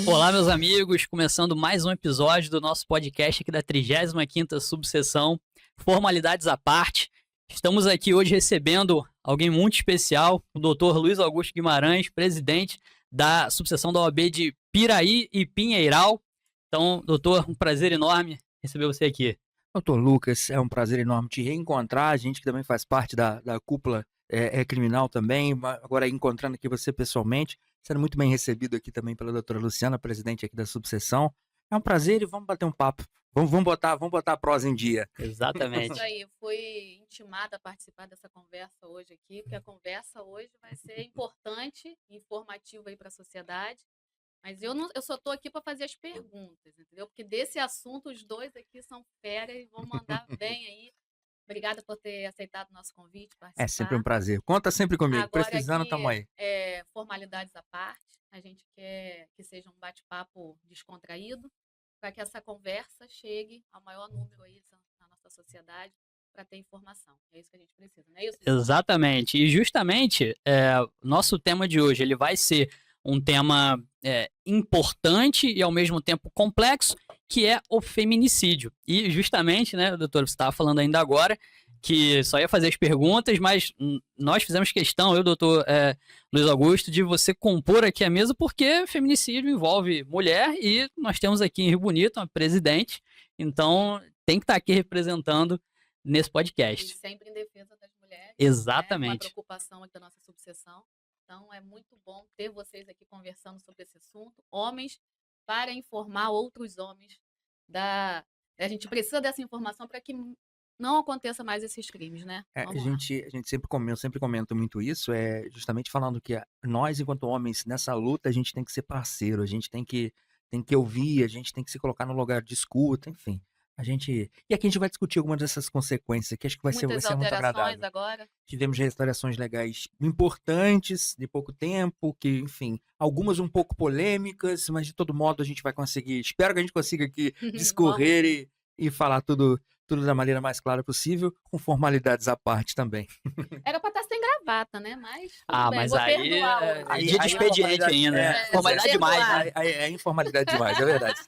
Olá, meus amigos, começando mais um episódio do nosso podcast aqui da 35ª subseção, Formalidades à Parte. Estamos aqui hoje recebendo alguém muito especial, o Dr. Luiz Augusto Guimarães, presidente da subseção da OAB de Piraí e Pinheiral. Então, doutor, um prazer enorme receber você aqui. Doutor Lucas, é um prazer enorme te reencontrar, a gente que também faz parte da cúpula criminal também, agora encontrando aqui você pessoalmente, sendo muito bem recebido aqui também pela doutora Luciana, presidente aqui da subseção. É um prazer e vamos bater um papo, vamos botar a prosa em dia. Exatamente. Isso aí, eu fui intimada a participar dessa conversa hoje aqui, porque a conversa hoje vai ser importante e informativa aí para a sociedade. Mas eu só estou aqui para fazer as perguntas, entendeu? Porque desse assunto os dois aqui são fera e vão mandar bem aí. Obrigada por ter aceitado o nosso convite, participar. É sempre um prazer. Conta sempre comigo. Agora Precisando, aqui, tamo aí. Formalidades à parte, a gente quer que seja um bate-papo descontraído, para que essa conversa chegue ao maior número aí na nossa sociedade, para ter informação. É isso que a gente precisa, não é isso? Exatamente. E justamente, nosso tema de hoje ele vai ser um tema importante e ao mesmo tempo complexo, que é o feminicídio. E justamente, né, doutor, você estava falando ainda agora que só ia fazer as perguntas, mas nós fizemos questão, eu, doutor Luiz Augusto, de você compor aqui a mesa, porque feminicídio envolve mulher e nós temos aqui em Rio Bonito uma presidente, então tem que estar aqui representando nesse podcast. E sempre em defesa das mulheres. Exatamente. Né? Uma preocupação aqui da nossa subseção. Então, é muito bom ter vocês aqui conversando sobre esse assunto. Homens, para informar outros homens. A gente precisa dessa informação para que não aconteça mais esses crimes, né? A gente sempre comenta muito isso, justamente falando que nós, enquanto homens, nessa luta, a gente tem que ser parceiro, a gente tem que ouvir, a gente tem que se colocar no lugar de escuta, enfim. E aqui a gente vai discutir algumas dessas consequências, que acho que vai ser muito agradável. Agora. Tivemos restaurações legais importantes, de pouco tempo, que, enfim, algumas um pouco polêmicas, mas de todo modo a gente vai conseguir, espero que a gente consiga aqui discorrer e falar tudo da maneira mais clara possível, com formalidades à parte também. Era para estar sem gravata, né? Mas mas aí dia de expediente ainda. Formalidade demais, né? É informalidade demais, é verdade.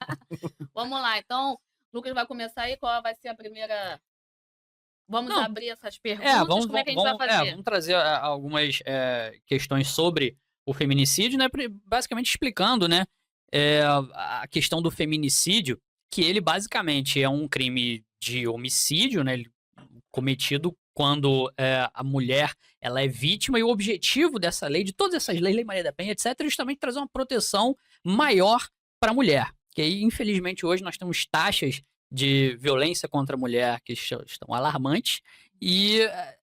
Vamos lá, então, Lucas vai começar aí, qual vai ser a primeira... Vamos abrir essas perguntas, como é que a gente vai fazer? Vamos trazer algumas questões sobre o feminicídio, né? Basicamente explicando, né, a questão do feminicídio, que ele basicamente é um crime de homicídio, né, cometido quando a mulher ela é vítima, e o objetivo dessa lei, de todas essas leis, Lei Maria da Penha, etc., é justamente trazer uma proteção maior para a mulher. Que aí, infelizmente, hoje nós temos taxas de violência contra a mulher que estão alarmantes, e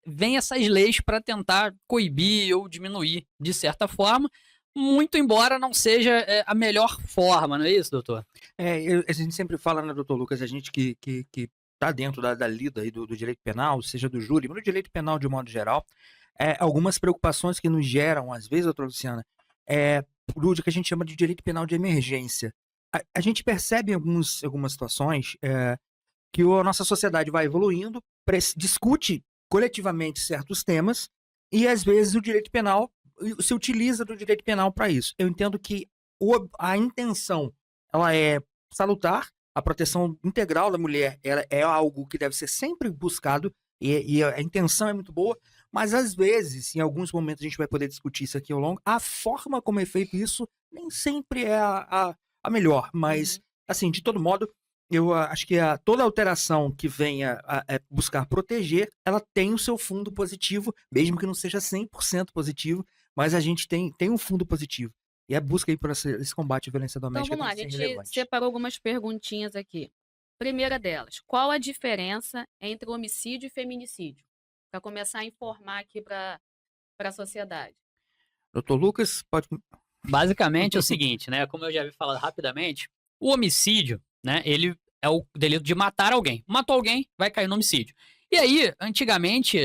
vem essas leis para tentar coibir ou diminuir, de certa forma, muito embora não seja a melhor forma, não é isso, doutor? A gente sempre fala, né, doutor Lucas, a gente que está dentro da lida aí do direito penal, seja do júri, mas no direito penal de um modo geral, algumas preocupações que nos geram, às vezes, doutora Luciana, por o que a gente chama de direito penal de emergência. A gente percebe em algumas situações que a nossa sociedade vai evoluindo, discute coletivamente certos temas e, às vezes, o direito penal se utiliza do direito penal para isso. Eu entendo que a intenção ela é salutar, a proteção integral da mulher ela é algo que deve ser sempre buscado e a intenção é muito boa, mas, às vezes, em alguns momentos a gente vai poder discutir isso aqui ao longo, a forma como é feito isso nem sempre é a melhor, mas, assim, de todo modo, eu acho que toda alteração que venha a buscar proteger, ela tem o seu fundo positivo, mesmo que não seja 100% positivo, mas a gente tem um fundo positivo. E a busca aí por esse combate à violência doméstica. Então, vamos lá, a gente separou algumas perguntinhas aqui. Primeira delas, qual a diferença entre homicídio e feminicídio? Para começar a informar aqui para a sociedade. Doutor Lucas, pode... Basicamente é o seguinte, né? Como eu já havia falado rapidamente, o homicídio, né? Ele é o delito de matar alguém. Matou alguém, vai cair no homicídio. E aí, antigamente,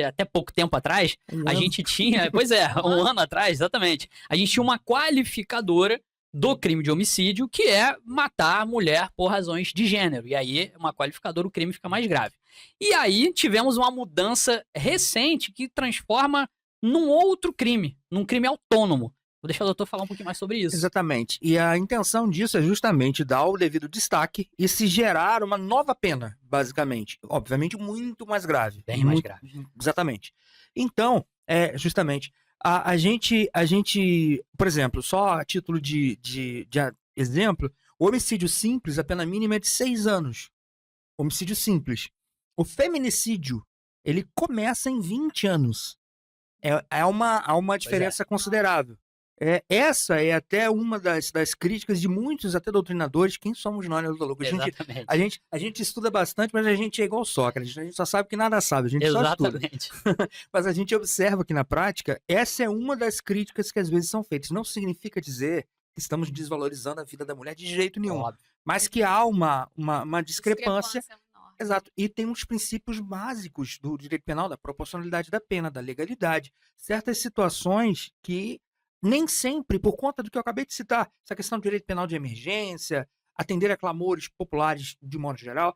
até pouco tempo atrás, a gente tinha... Pois é, um ano atrás, exatamente. A gente tinha uma qualificadora do crime de homicídio, que é matar a mulher por razões de gênero. E aí, uma qualificadora, o crime fica mais grave. E aí, tivemos uma mudança recente que transforma num outro crime, num crime autônomo. Vou deixar o doutor falar um pouquinho mais sobre isso. Exatamente. E a intenção disso é justamente dar o devido destaque e se gerar uma nova pena, basicamente. Obviamente, muito mais grave. Bem mais grave. Exatamente. Então, justamente, a gente, por exemplo, só a título de exemplo, o homicídio simples, a pena mínima é de 6 anos. Homicídio simples. O feminicídio, ele começa em 20 anos. Há uma diferença considerável. Essa é até uma das críticas de muitos, até doutrinadores. Quem somos nós, né, doutor Lucas? A gente estuda bastante, mas a gente é igual Sócrates. A gente só sabe que nada sabe, a gente só estuda. Mas a gente observa que na prática, essa é uma das críticas que às vezes são feitas. Não significa dizer que estamos desvalorizando a vida da mulher de jeito nenhum. Óbvio. Mas que há uma discrepância. Enorme. Exato. E tem uns princípios básicos do direito penal, da proporcionalidade da pena, da legalidade. Certas situações que nem sempre, por conta do que eu acabei de citar, essa questão do direito penal de emergência, atender a clamores populares de modo geral,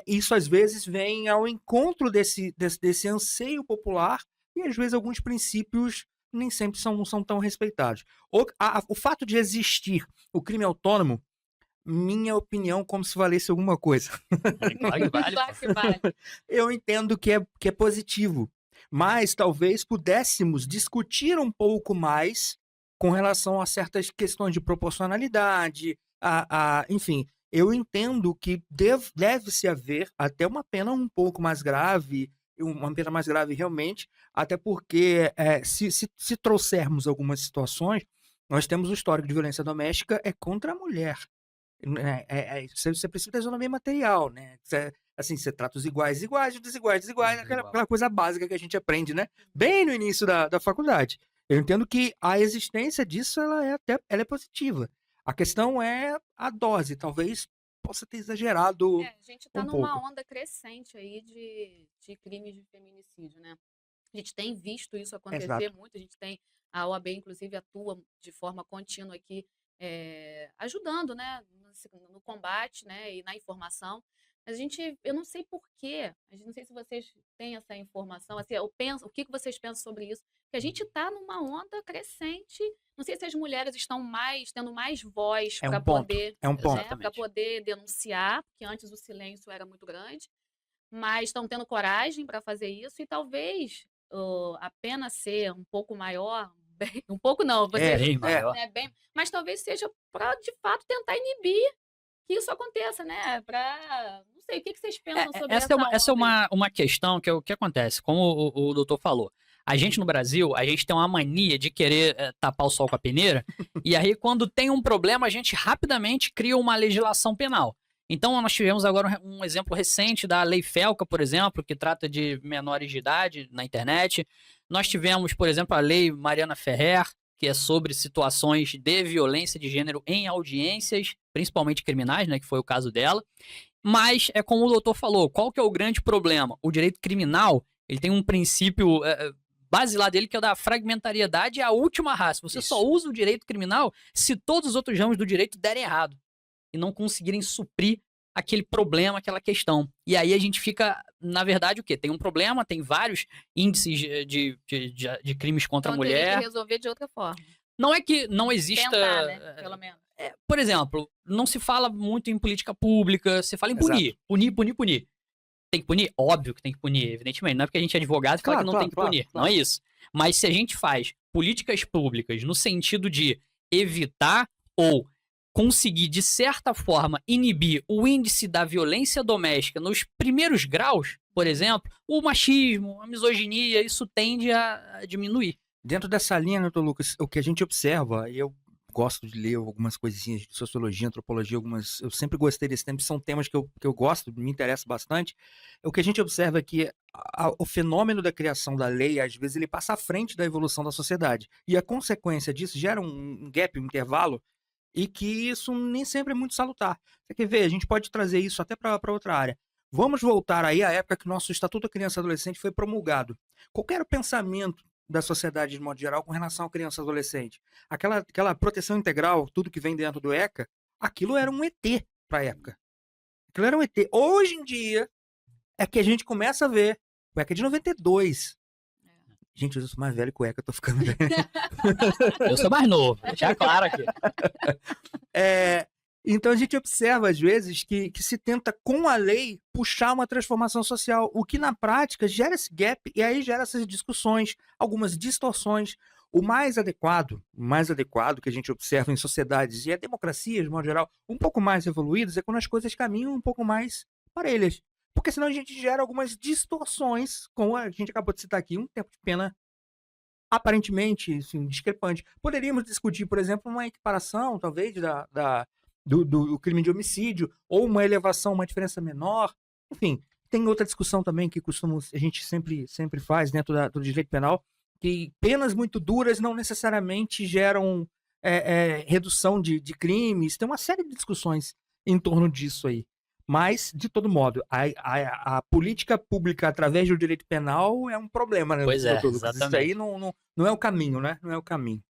isso às vezes vem ao encontro desse anseio popular e às vezes alguns princípios nem sempre são tão respeitados. O fato de existir o crime autônomo, minha opinião, como se valesse alguma coisa. Claro que vale. Eu entendo que é positivo, mas talvez pudéssemos discutir um pouco mais com relação a certas questões de proporcionalidade, enfim, eu entendo que deve-se haver até uma pena um pouco mais grave, uma pena mais grave realmente, até porque se trouxermos algumas situações, nós temos o histórico de violência doméstica contra a mulher. Você precisa da isonomia material, né? Assim, você trata os iguais, os desiguais, aquela coisa básica que a gente aprende, né? Bem no início da faculdade. Eu entendo que a existência disso, ela é positiva. A questão é a dose, talvez possa ter exagerado a gente está numa onda crescente aí de crimes de feminicídio, né? A gente tem visto isso acontecer muito, a gente tem, a OAB inclusive atua de forma contínua aqui, ajudando, né, no combate, né, e na informação. Mas eu não sei por quê, não sei se vocês têm essa informação, assim, o que vocês pensam sobre isso? Porque a gente está numa onda crescente, não sei se as mulheres estão tendo mais voz para poder, para poder denunciar, porque antes o silêncio era muito grande, mas estão tendo coragem para fazer isso e talvez a pena ser um pouco maior, um pouco não, bem maior. Mas talvez seja para de fato tentar inibir que isso aconteça, né? Não sei, o que vocês pensam sobre essa é uma questão que o que acontece, como o doutor falou. A gente no Brasil, a gente tem uma mania de querer tapar o sol com a peneira, e aí quando tem um problema, a gente rapidamente cria uma legislação penal. Então, nós tivemos agora um exemplo recente da Lei Felca, por exemplo, que trata de menores de idade na internet. Nós tivemos, por exemplo, a Lei Mariana Ferrer, que é sobre situações de violência de gênero em audiências, principalmente criminais, né, que foi o caso dela. Mas, como o doutor falou, qual que é o grande problema? O direito criminal, ele tem um princípio basilar dele, que é o da fragmentariedade e a última raça. Você só usa o direito criminal se todos os outros ramos do direito derem errado e não conseguirem suprir aquele problema, aquela questão. E aí a gente fica, na verdade, o quê? Tem um problema, tem vários índices de crimes contra a mulher. Tem que resolver de outra forma. Não é que não exista... Tentar, né? Pelo menos. Por exemplo, não se fala muito em política pública, se fala em punir. Punir. Tem que punir? Óbvio que tem que punir, evidentemente. Não é porque a gente é advogado e fala que não tem que punir. Claro. Não é isso. Mas se a gente faz políticas públicas no sentido de evitar ou conseguir, de certa forma, inibir o índice da violência doméstica nos primeiros graus, por exemplo, o machismo, a misoginia, isso tende a diminuir. Dentro dessa linha, doutor Lucas, o que a gente observa, e eu gosto de ler algumas coisinhas de sociologia, antropologia, eu sempre gostei desse tema, são temas que eu gosto, me interessa bastante. O que a gente observa é que o fenômeno da criação da lei, às vezes, ele passa à frente da evolução da sociedade. E a consequência disso gera um gap, um intervalo, e que isso nem sempre é muito salutar. Você quer ver? A gente pode trazer isso até para outra área. Vamos voltar aí à época que o nosso Estatuto da Criança e Adolescente foi promulgado. Qual era o pensamento da sociedade de modo geral com relação à criança e adolescente. Aquela proteção integral, tudo que vem dentro do ECA, aquilo era um ET para a época. Aquilo era um ET. Hoje em dia é que a gente começa a ver. O ECA é de 92. Gente, eu sou mais velho que o ECA, eu tô ficando velho. Eu sou mais novo, deixar claro aqui. Então a gente observa, às vezes, que se tenta, com a lei, puxar uma transformação social, o que na prática gera esse gap e aí gera essas discussões, algumas distorções. O mais adequado que a gente observa em sociedades e democracias, de modo geral, um pouco mais evoluídas, é quando as coisas caminham um pouco mais parelhas. Porque senão a gente gera algumas distorções, como a gente acabou de citar aqui, um tempo de pena aparentemente assim, discrepante. Poderíamos discutir, por exemplo, uma equiparação, talvez, do crime de homicídio, ou uma elevação, uma diferença menor. Enfim, tem outra discussão também que a gente sempre faz dentro do direito penal, que penas muito duras não necessariamente geram redução de crimes. Tem uma série de discussões em torno disso aí. Mas, de todo modo, a política pública através do direito penal é um problema, né? Pois é, doutor Lucas? exatamente. Isso aí não é o caminho, né? Não é o caminho.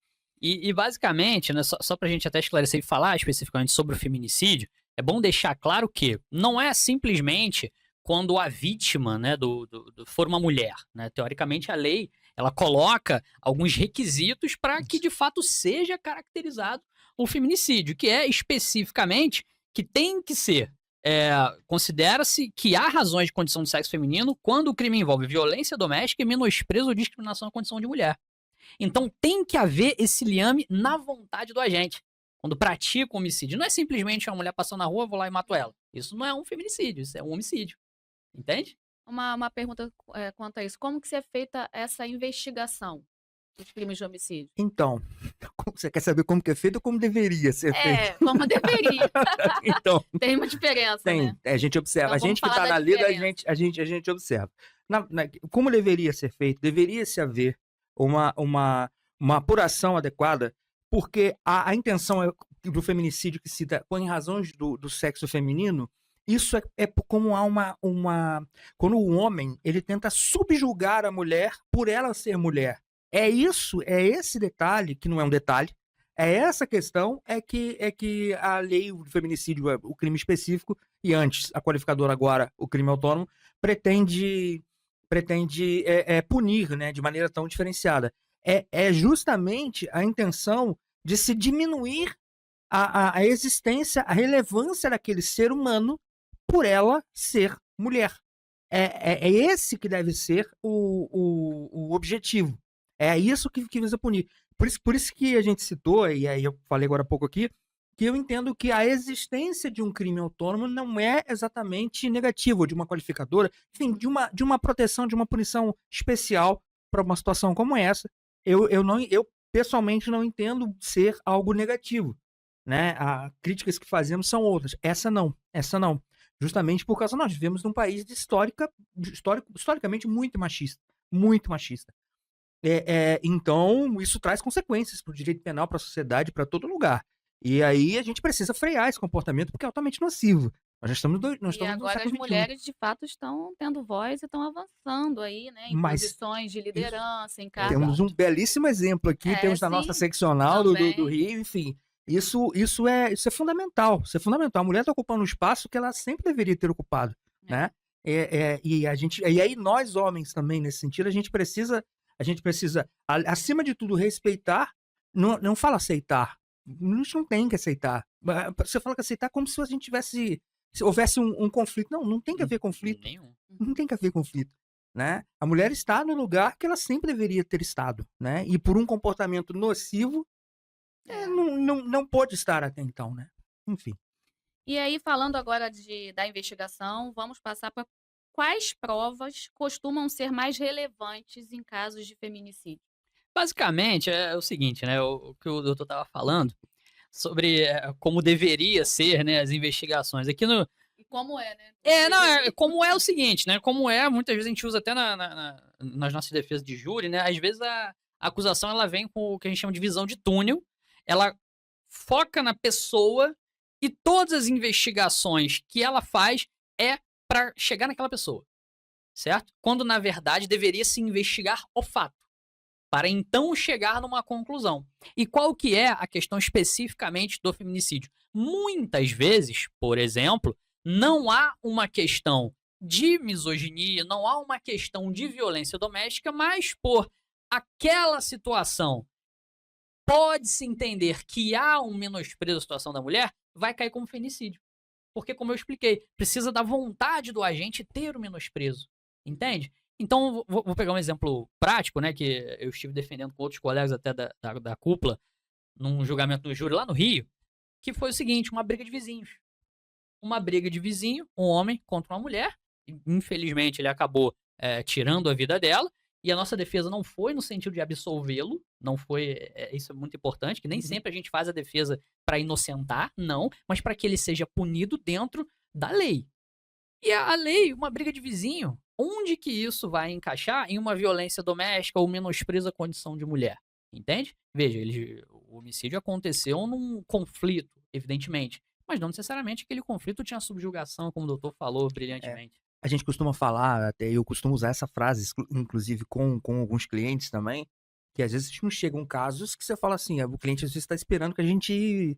E basicamente, né, só pra gente até esclarecer e falar especificamente sobre o feminicídio, é bom deixar claro que não é simplesmente quando a vítima, né, for uma mulher, né? Teoricamente, a lei ela coloca alguns requisitos para que de fato seja caracterizado o feminicídio, que é especificamente que tem que ser. Considera-se que há razões de condição de sexo feminino quando o crime envolve violência doméstica e menosprezo ou discriminação na condição de mulher. Então tem que haver esse liame na vontade do agente. Quando pratica o homicídio, não é simplesmente uma mulher passando na rua, vou lá e mato ela. Isso não é um feminicídio, isso é um homicídio. Entende? Uma pergunta quanto a isso. Como que é feita essa investigação dos crimes de homicídio? Então, você quer saber como que é feito ou como deveria ser feito? Como deveria. Então, Tem uma diferença, né? a gente observa. Então, a gente que vamos está falar na da lida, diferença. a gente observa. Como deveria ser feito? Deveria-se haver uma apuração adequada, porque a intenção do feminicídio que se dá em razões do sexo feminino, isso é como há quando o homem ele tenta subjugar a mulher por ela ser mulher. É esse detalhe, que não é um detalhe, é essa questão que a lei do feminicídio, o crime específico, e antes, a qualificadora agora, o crime autônomo, pretende punir, né, de maneira tão diferenciada. É justamente a intenção de se diminuir a existência, a relevância daquele ser humano por ela ser mulher. É esse que deve ser o objetivo. É isso que visa punir. Por isso que a gente citou, e aí eu falei agora há pouco aqui, que eu entendo que a existência de um crime autônomo não é exatamente negativa, de uma qualificadora, enfim, de uma proteção, de uma punição especial para uma situação como essa. Eu pessoalmente não entendo ser algo negativo, né? As críticas que fazemos são outras. Essa não. Justamente por causa nós vivemos num país historicamente muito machista. Muito machista. Então, isso traz consequências para o direito penal, para a sociedade, para todo lugar. E aí a gente precisa frear esse comportamento porque é altamente nocivo. Nós já estamos no E agora as mulheres, de fato, estão tendo voz e estão avançando aí, né? Em posições de liderança, em cargos. Temos um belíssimo exemplo aqui, temos na nossa seccional do Rio, enfim. Isso é fundamental. Isso é fundamental. A mulher está ocupando um espaço que ela sempre deveria ter ocupado, né? E aí nós, homens, também, nesse sentido, a gente precisa, acima de tudo, respeitar, não fala aceitar. A gente não tem que aceitar. Você fala que aceitar como se a gente se houvesse um conflito. Não tem que haver conflito. Não tem que haver conflito, né? A mulher está no lugar que ela sempre deveria ter estado, né? E por um comportamento nocivo, não pode estar até então, né? Enfim. E aí, falando agora da investigação, vamos passar para quais provas costumam ser mais relevantes em casos de feminicídio? Basicamente, é o seguinte, né? O que o doutor estava falando sobre como deveria ser, né, as investigações. Aqui no... E como é, né? Como é o seguinte, né? Como muitas vezes a gente usa até nas nossas defesas de júri, né? Às vezes a acusação ela vem com o que a gente chama de visão de túnel, ela foca na pessoa e todas as investigações que ela faz é para chegar naquela pessoa, certo? Quando, na verdade, deveria se investigar o fato. para então chegar numa conclusão. E qual que é a questão especificamente do feminicídio? Muitas vezes, por exemplo, não há uma questão de misoginia, não há uma questão de violência doméstica, mas por aquela situação pode-se entender que há um menosprezo à situação da mulher, vai cair como feminicídio. Porque, como eu expliquei, precisa da vontade do agente ter o menosprezo. Entende? Então, vou pegar um exemplo prático, né? Que eu estive defendendo com outros colegas até da cúpula, num julgamento do júri lá no Rio, que foi o seguinte, uma briga de vizinhos. Uma briga de vizinho, um homem contra uma mulher. Infelizmente, ele acabou tirando a vida dela. E a nossa defesa não foi no sentido de absolvê-lo, não foi, isso é muito importante, que nem sempre a gente faz a defesa para inocentar, não, mas para que ele seja punido dentro da lei. E a lei, uma briga de vizinho, onde que isso vai encaixar em uma violência doméstica ou menosprezo à condição de mulher? Entende? Veja, o homicídio aconteceu num conflito, evidentemente, mas não necessariamente aquele conflito tinha subjugação, como o doutor falou brilhantemente. A gente costuma falar, até eu costumo usar essa frase, inclusive com alguns clientes também, que às vezes nos chegam casos que você fala assim, o cliente às vezes está esperando que a gente,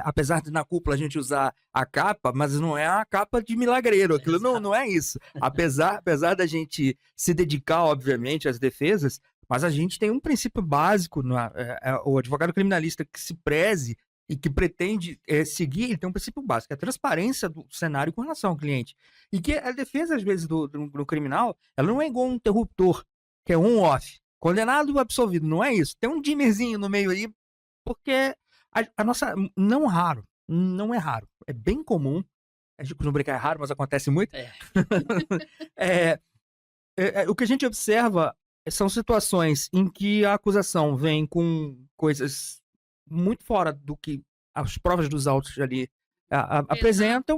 apesar de na cúpula a gente usar a capa, mas não é a capa de milagreiro, aquilo não é isso. Apesar da gente se dedicar, obviamente, às defesas, mas a gente tem um princípio básico, o advogado criminalista que se preze e que pretende seguir, ele tem um princípio básico, a transparência do cenário com relação ao cliente. E que a defesa, às vezes, do criminal, ela não é igual um interruptor, que é on-off. Condenado ou absolvido, não é isso. Tem um dimmerzinho no meio aí, porque a nossa, não é raro, é bem comum, a gente não brincar é raro, mas acontece muito. O que a gente observa são situações em que a acusação vem com coisas muito fora do que as provas dos autos ali apresentam.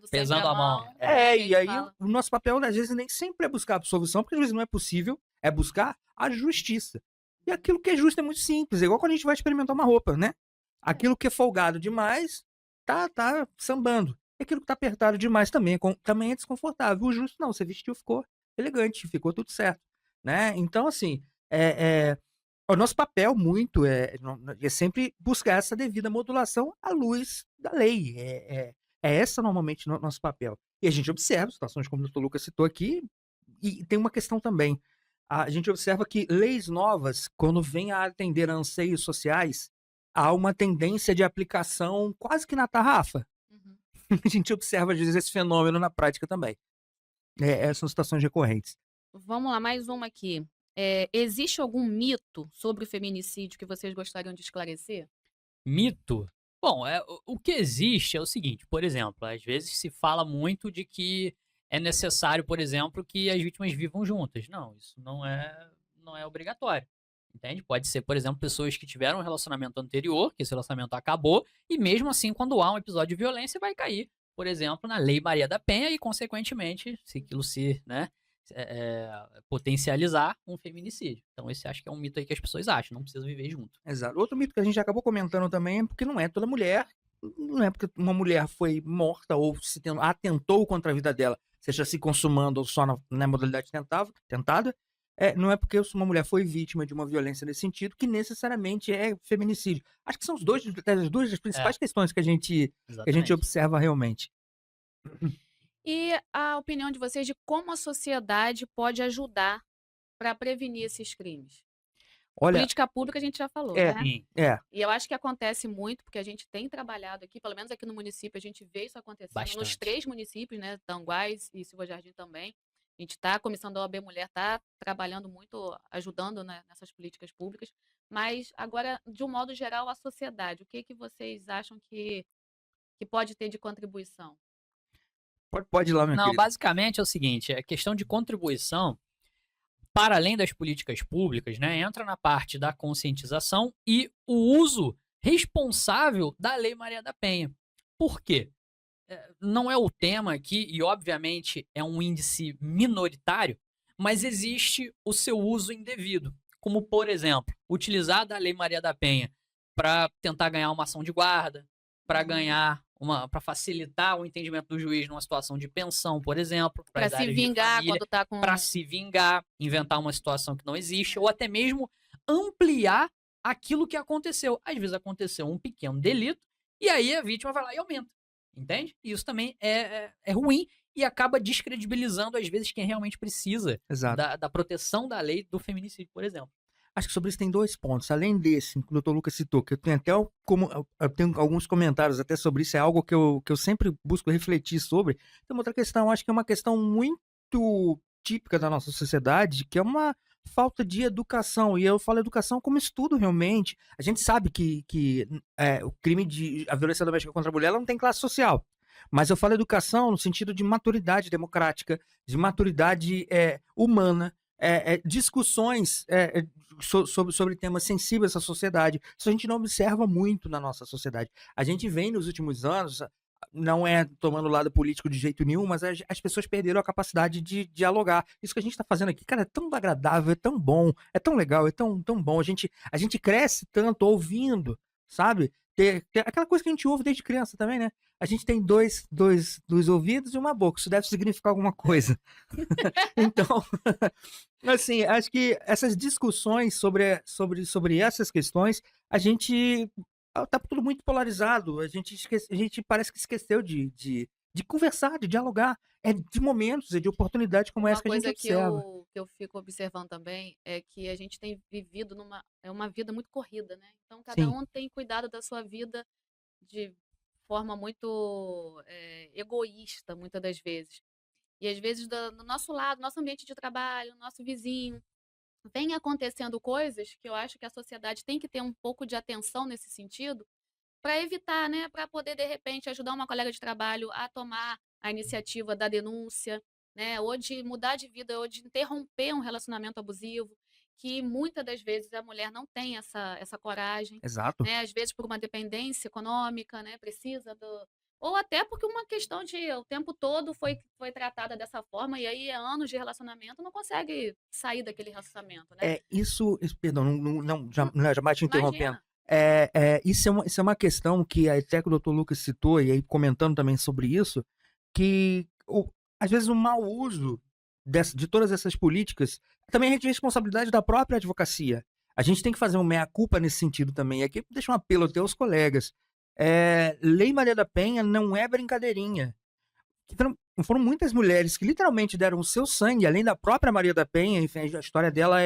Pesando a mão. E aí o nosso papel, às vezes, nem sempre é buscar a absolvição, porque às vezes não é possível, é buscar a justiça. E aquilo que é justo é muito simples, é igual quando a gente vai experimentar uma roupa, né? Aquilo que é folgado demais, tá sambando. E aquilo que tá apertado demais também é desconfortável. O justo não, você vestiu, ficou elegante, ficou tudo certo, né? Então, assim, o nosso papel muito é sempre buscar essa devida modulação à luz da lei. É essa normalmente o nosso papel. E a gente observa situações como o Dr. Lucas citou aqui, e tem uma questão também. A gente observa que leis novas, quando vêm a atender a anseios sociais, há uma tendência de aplicação quase que na tarrafa. A gente observa, às vezes, esse fenômeno na prática também. São situações recorrentes. Vamos lá, mais uma aqui. Existe algum mito sobre o feminicídio que vocês gostariam de esclarecer? Mito? Bom, o que existe é o seguinte, por exemplo, às vezes se fala muito de que é necessário, por exemplo, que as vítimas vivam juntas. Não, isso não é obrigatório. Entende? Pode ser, por exemplo, pessoas que tiveram um relacionamento anterior, que esse relacionamento acabou, e mesmo assim, quando há um episódio de violência, vai cair, por exemplo, na Lei Maria da Penha e, consequentemente, se aquilo se potencializar um feminicídio. Então, esse acho que é um mito aí que as pessoas acham, não precisa viver junto. Exato. Outro mito que a gente acabou comentando também é porque não é toda mulher, não é porque uma mulher foi morta ou atentou contra a vida dela, seja se consumando ou só na modalidade tentada, não é porque uma mulher foi vítima de uma violência nesse sentido que necessariamente é feminicídio. Acho que são as duas das principais questões que a gente observa realmente. E a opinião de vocês de como a sociedade pode ajudar para prevenir esses crimes? Olha, Política pública a gente já falou, né? Sim. E eu acho que acontece muito, porque a gente tem trabalhado aqui, pelo menos aqui no município, a gente vê isso acontecendo nos Bastante. 3 municípios, né? Tanguás e Silva Jardim também. A gente tá, a comissão da OAB Mulher está trabalhando muito, ajudando, né, nessas políticas públicas. Mas agora, de um modo geral, a sociedade, o que vocês acham que pode ter de contribuição? Pode ir lá, meu Não, querido. basicamente é o seguinte, a questão de contribuição, para além das políticas públicas, né, entra na parte da conscientização e o uso responsável da Lei Maria da Penha. Por quê? Não é o tema aqui, e obviamente é um índice minoritário, mas existe o seu uso indevido. Como, por exemplo, utilizar da Lei Maria da Penha para tentar ganhar uma ação de guarda, para facilitar o entendimento do juiz numa situação de pensão, por exemplo. Para se vingar quando tá com... Para se vingar, inventar uma situação que não existe, ou até mesmo ampliar aquilo que aconteceu. Às vezes aconteceu um pequeno delito, e aí a vítima vai lá e aumenta. Entende? Isso também é ruim e acaba descredibilizando, às vezes, quem realmente precisa Exato. da proteção da lei do feminicídio, por exemplo. Acho que sobre isso tem 2 pontos. Além desse, que o doutor Lucas citou, que eu tenho até eu tenho alguns comentários até sobre isso, é algo que eu sempre busco refletir sobre. Tem uma outra questão, acho que é uma questão muito típica da nossa sociedade, que é uma falta de educação. E eu falo educação como estudo realmente. A gente sabe que o crime a violência doméstica contra a mulher ela não tem classe social. Mas eu falo educação no sentido de maturidade democrática, de maturidade humana, discussões sobre temas sensíveis à sociedade. Isso a gente não observa muito na nossa sociedade. A gente vem nos últimos anos, não é tomando lado político de jeito nenhum, mas as pessoas perderam a capacidade de dialogar. Isso que a gente está fazendo aqui, cara, é tão agradável, é tão bom, é tão legal, é tão bom. A gente cresce tanto ouvindo, sabe? Ter aquela coisa que a gente ouve desde criança também, né? A gente tem dois ouvidos e uma boca. Isso deve significar alguma coisa. Então, assim, acho que essas discussões sobre essas questões, a gente tá tudo muito polarizado. A gente parece que esqueceu de conversar, de dialogar. É de momentos, é de oportunidades como essa Uma que a gente coisa observa. que eu fico observando também é que a gente tem vivido uma vida muito corrida, né? Então, cada Sim, um tem cuidado da sua vida de forma muito egoísta, muitas das vezes. E às vezes, no nosso lado, nosso ambiente de trabalho, nosso vizinho, vem acontecendo coisas que eu acho que a sociedade tem que ter um pouco de atenção nesse sentido, para evitar, né, para poder de repente ajudar uma colega de trabalho a tomar a iniciativa da denúncia, né, ou de mudar de vida, ou de interromper um relacionamento abusivo, que muitas das vezes a mulher não tem essa coragem, exato. né, às vezes por uma dependência econômica, né, precisa ou até porque uma questão de o tempo todo foi tratada dessa forma e aí anos de relacionamento não consegue sair daquele relacionamento, né. Perdão, Não, jamais te interrompendo. imagina. Isso é uma questão que até que o doutor Lucas citou, e aí comentando também sobre isso, que às vezes o mau uso de todas essas políticas também é de responsabilidade da própria advocacia. A gente tem que fazer um meia-culpa nesse sentido também. E aqui deixa um apelo até aos colegas. Lei Maria da Penha não é brincadeirinha. Foram muitas mulheres que literalmente deram o seu sangue, além da própria Maria da Penha. Enfim, a história dela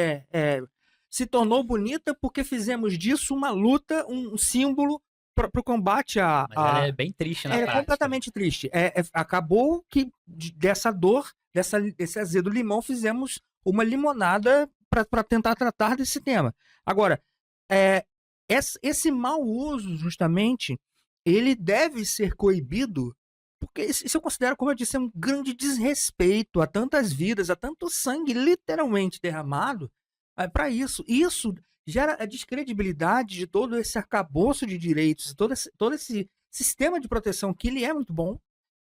se tornou bonita porque fizemos disso uma luta, um símbolo para o combate Mas ela é bem triste na é prática. completamente triste. Acabou que dessa dor, desse azedo limão, fizemos uma limonada para tentar tratar desse tema. Agora, esse mau uso, justamente, ele deve ser coibido, porque isso eu considero, como eu disse, um grande desrespeito a tantas vidas, a tanto sangue literalmente derramado para isso. Isso gera a descredibilidade de todo esse arcabouço de direitos, todo esse sistema de proteção que ele é muito bom.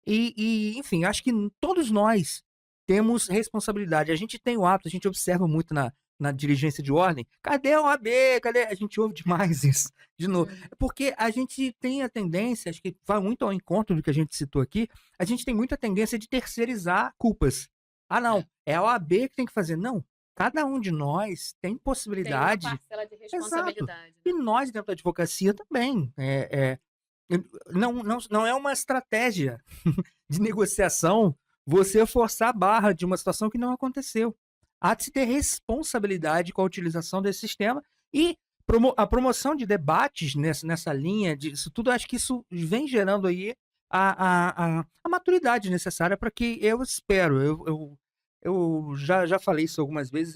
Enfim, acho que todos nós temos responsabilidade. A gente tem o hábito, a gente observa muito na diligência de ordem. Cadê a OAB? Cadê? A gente ouve demais isso, de novo. Uhum. Porque a gente tem a tendência, acho que vai muito ao encontro do que a gente citou aqui, a gente tem muita tendência de terceirizar culpas. Ah, não, é a OAB que tem que fazer. Não, cada um de nós tem Tem uma possibilidade. parcela de Exato. responsabilidade, E né. nós, dentro da advocacia, também. Não é uma estratégia de negociação você forçar a barra de uma situação que não aconteceu. Há de se ter responsabilidade com a utilização desse sistema e a promoção de debates nessa linha, disso tudo, acho que isso vem gerando aí a maturidade necessária para que eu espero. Eu já falei isso algumas vezes.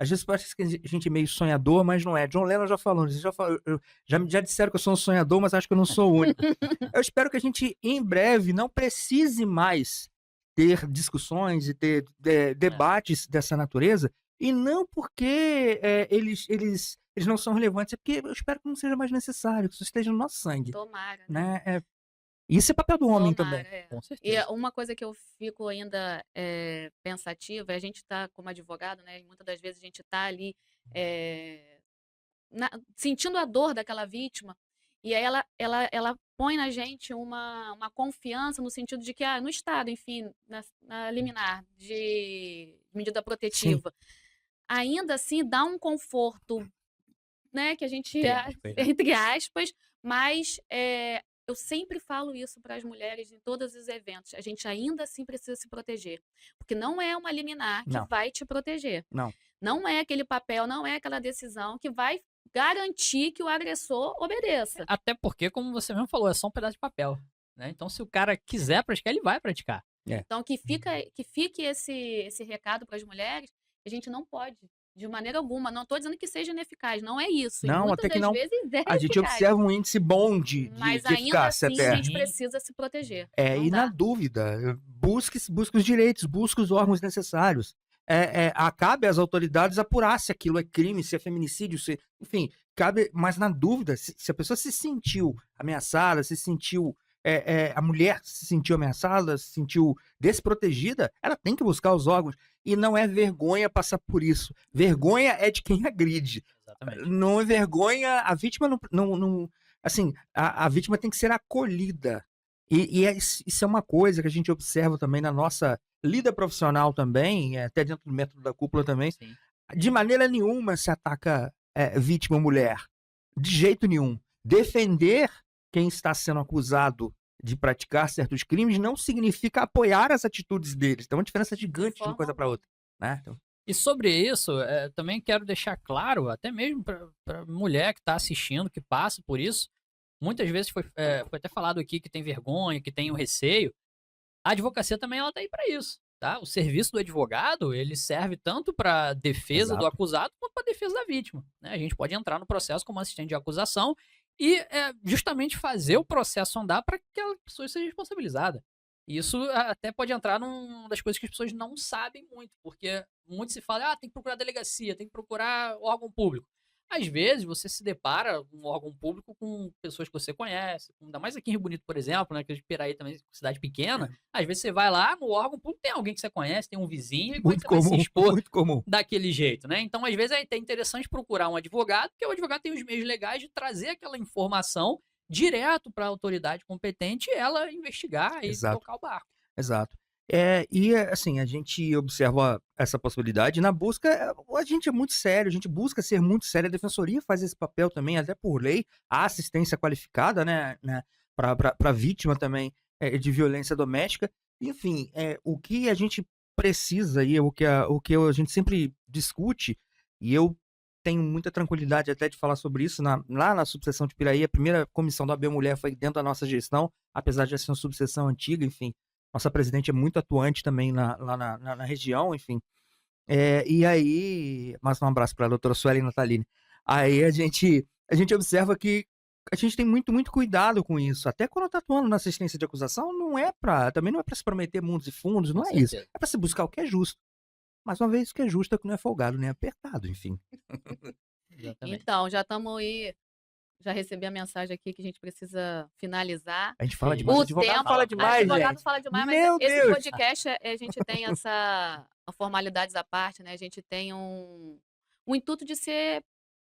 Às vezes parece que a gente é meio sonhador, mas não é. John Lennon já falou, já disseram que eu sou um sonhador, mas acho que eu não sou o único. Eu espero que a gente, em breve, não precise mais ter discussões e ter debates dessa natureza, e não porque eles não são relevantes, é porque eu espero que não seja mais necessário, que isso esteja no nosso sangue, Tomara, né. né? Isso é papel do homem Tomara, também. é. Com E certeza. uma coisa que eu fico ainda, pensativa, a gente está como advogado, né, e muitas das vezes a gente está ali, eh, sentindo a dor daquela vítima, e aí ela põe na gente uma confiança no sentido de que, no Estado, enfim, na liminar de medida Sim, protetiva, ainda assim dá um conforto né, que a gente, Entre aspas, né? entre aspas, mas eu sempre falo isso para as mulheres em todos os eventos. A gente ainda assim precisa se proteger, porque não é uma liminar que Não, vai te proteger. não. Não é aquele papel, não é aquela decisão que vai garantir que o agressor obedeça. Até porque, como você mesmo falou, é só um pedaço de papel, né? Então, se o cara quiser praticar, ele vai praticar. Então, que fique esse recado para as mulheres, que a gente não pode, de maneira alguma. Não estou dizendo que seja ineficaz, não é isso. E Não, muitas até que das não. vezes é A gente eficaz. observa um índice bom de Mas de ainda eficácia assim, a até. gente Sim. precisa se proteger. É, Não e na dá. dúvida, busque os direitos, busque os órgãos necessários. Cabe às autoridades apurar se aquilo é crime, se é feminicídio, enfim, cabe, mas na dúvida, se a pessoa se sentiu ameaçada, se sentiu, a mulher se sentiu ameaçada, se sentiu desprotegida, ela tem que buscar os órgãos. E não é vergonha passar por isso. Vergonha é de quem agride. Exatamente. Não é vergonha, a vítima assim, a vítima tem que ser acolhida. Isso é uma coisa que a gente observa também na nossa lida profissional também, até dentro do método da cúpula também. Sim. De maneira nenhuma se ataca vítima mulher. De jeito nenhum. Defender quem está sendo acusado de praticar certos crimes não significa apoiar as atitudes deles. Tem uma diferença gigante de uma forma coisa para outra, né? Então, E sobre isso, também quero deixar claro, até mesmo para mulher que está assistindo, que passa por isso, muitas vezes foi até falado aqui que tem vergonha, que tem o receio. A advocacia também ela tá aí para isso, tá? O serviço do advogado, ele serve tanto para defesa do exato. acusado quanto para defesa da vítima, né? A gente pode entrar no processo como assistente de acusação e justamente fazer o processo andar para que aquela pessoa seja responsabilizada. E isso até pode entrar numa das coisas que as pessoas não sabem muito, porque muito se fala, tem que procurar delegacia, tem que procurar órgão público. Às vezes você se depara com um órgão público com pessoas que você conhece, ainda mais aqui em Rio Bonito, por exemplo, né, que de Piraí também, cidade pequena. Às vezes você vai lá no órgão público, tem alguém que você conhece, tem um vizinho, e como é que Muito você vai se comum, expor muito comum. daquele jeito, né? Então, às vezes é até interessante procurar um advogado, porque o advogado tem os meios legais de trazer aquela informação direto para a autoridade competente e ela investigar e Exato. tocar o barco. Exato. Assim, a gente observa essa possibilidade. Na busca, a gente é muito sério, a gente busca ser muito sério. A defensoria faz esse papel também, até por lei. A assistência qualificada, né para vítima também de violência doméstica. Enfim, o que a gente precisa e o que a gente sempre discute, e eu tenho muita tranquilidade até de falar sobre isso, lá na subseção de Piraí, a primeira comissão da AB Mulher foi dentro da nossa gestão, apesar de ser uma subseção antiga, enfim. Nossa presidente é muito atuante também lá na região, enfim. E aí, mais um abraço para a doutora Sueli Natalini. Aí a gente observa que a gente tem muito, muito cuidado com isso. Até quando está atuando na assistência de acusação, também não é para se prometer mundos e fundos, não Com é isso. certeza. É para se buscar o que é justo. Mais uma vez, o que é justo é que não é folgado, nem apertado, enfim. Exatamente. Então, já estamos aí. Já recebi a mensagem aqui que a gente precisa finalizar. A gente fala Sim. demais. O O advogado tempo, fala demais, advogado gente. fala demais, Meu mas esse Deus! podcast a gente tem essa formalidades à parte, né? A gente tem um intuito de ser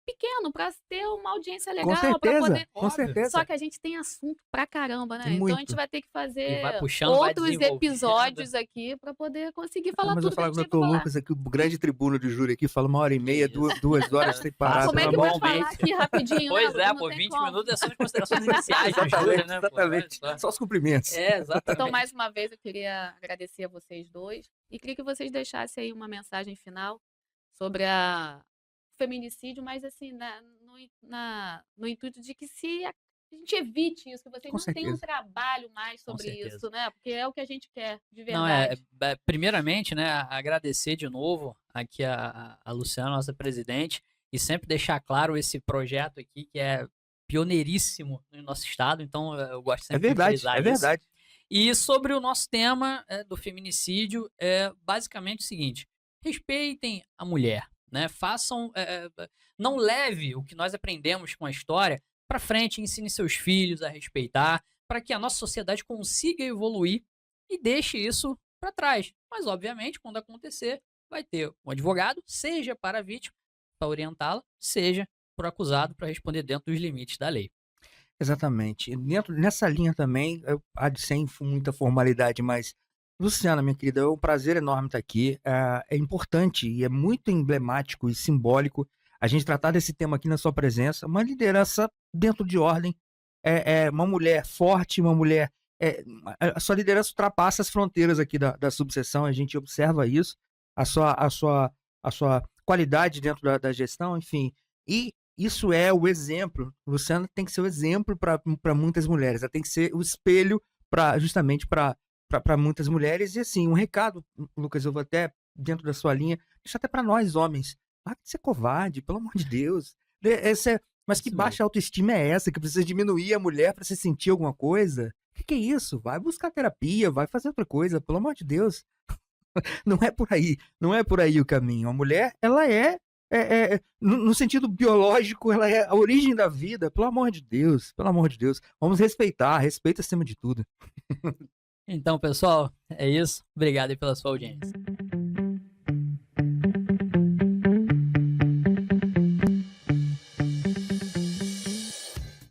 pequeno para ter uma audiência Com legal, para certeza, poder. com certeza. Só que a gente tem assunto pra caramba, né? Tem Então a muito. gente vai ter que E vai fazer puxando, vai outros desenvolvendo. episódios aqui para poder conseguir falar Mas eu tudo que a falo gente com o tem Dr. pra falar. Lucas aqui, o grande tribuno de júri aqui, fala 1h30, Isso. 2 horas sem parar. Como é que pelo pode amor de falar aqui rapidinho, Pois né? é, Não pô, tem 20 como. minutos é só as considerações iniciais do Exatamente, júri, né? pô? exatamente. Olha só. Só os cumprimentos. Exatamente. Então, mais uma vez, eu queria agradecer a vocês dois e queria que vocês deixassem aí uma mensagem final sobre o feminicídio, mas assim, no intuito de que a gente evite isso, que vocês Com não tenham um certeza. trabalho mais Com sobre certeza. isso, né? Porque é o que a gente quer, de Não, verdade. primeiramente, né, agradecer de novo aqui a Luciana, nossa presidente, e sempre deixar claro esse projeto aqui que é pioneiríssimo no nosso estado, então eu gosto É sempre de verdade, frisar é isso. verdade. E sobre o nosso tema do feminicídio, é basicamente o seguinte: respeitem a mulher, né? Façam, não leve o que nós aprendemos com a história para frente, ensine seus filhos a respeitar, para que a nossa sociedade consiga evoluir e deixe isso para trás. Mas, obviamente, quando acontecer, vai ter um advogado, seja para a vítima, para orientá-la, seja para o acusado, para responder dentro dos limites da lei. Exatamente. E nessa linha também, há de ser muita formalidade, mas, Luciana, minha querida, é um prazer enorme estar aqui. É importante e é muito emblemático e simbólico a gente tratar desse tema aqui na sua presença, uma liderança dentro de ordem, uma mulher forte, uma mulher... a sua liderança ultrapassa as fronteiras aqui da subseção, a gente observa isso, a sua qualidade dentro da gestão, enfim, e isso é o exemplo. Luciana tem que ser o exemplo para muitas mulheres, ela tem que ser o espelho justamente para muitas mulheres. E assim, um recado, Lucas, eu vou até, dentro da sua linha, deixar até para nós homens, para de ser covarde, pelo amor de Deus. Mas que Isso baixa autoestima é essa, que precisa diminuir a mulher para se sentir alguma coisa? O que é isso? Vai buscar terapia, vai fazer outra coisa, pelo amor de Deus. Não é por aí, não é por aí o caminho. A mulher, ela no sentido biológico, ela é a origem da vida, pelo amor de Deus, pelo amor de Deus. Vamos respeitar, respeito acima de tudo. Então, pessoal, é isso. Obrigado aí pela sua audiência.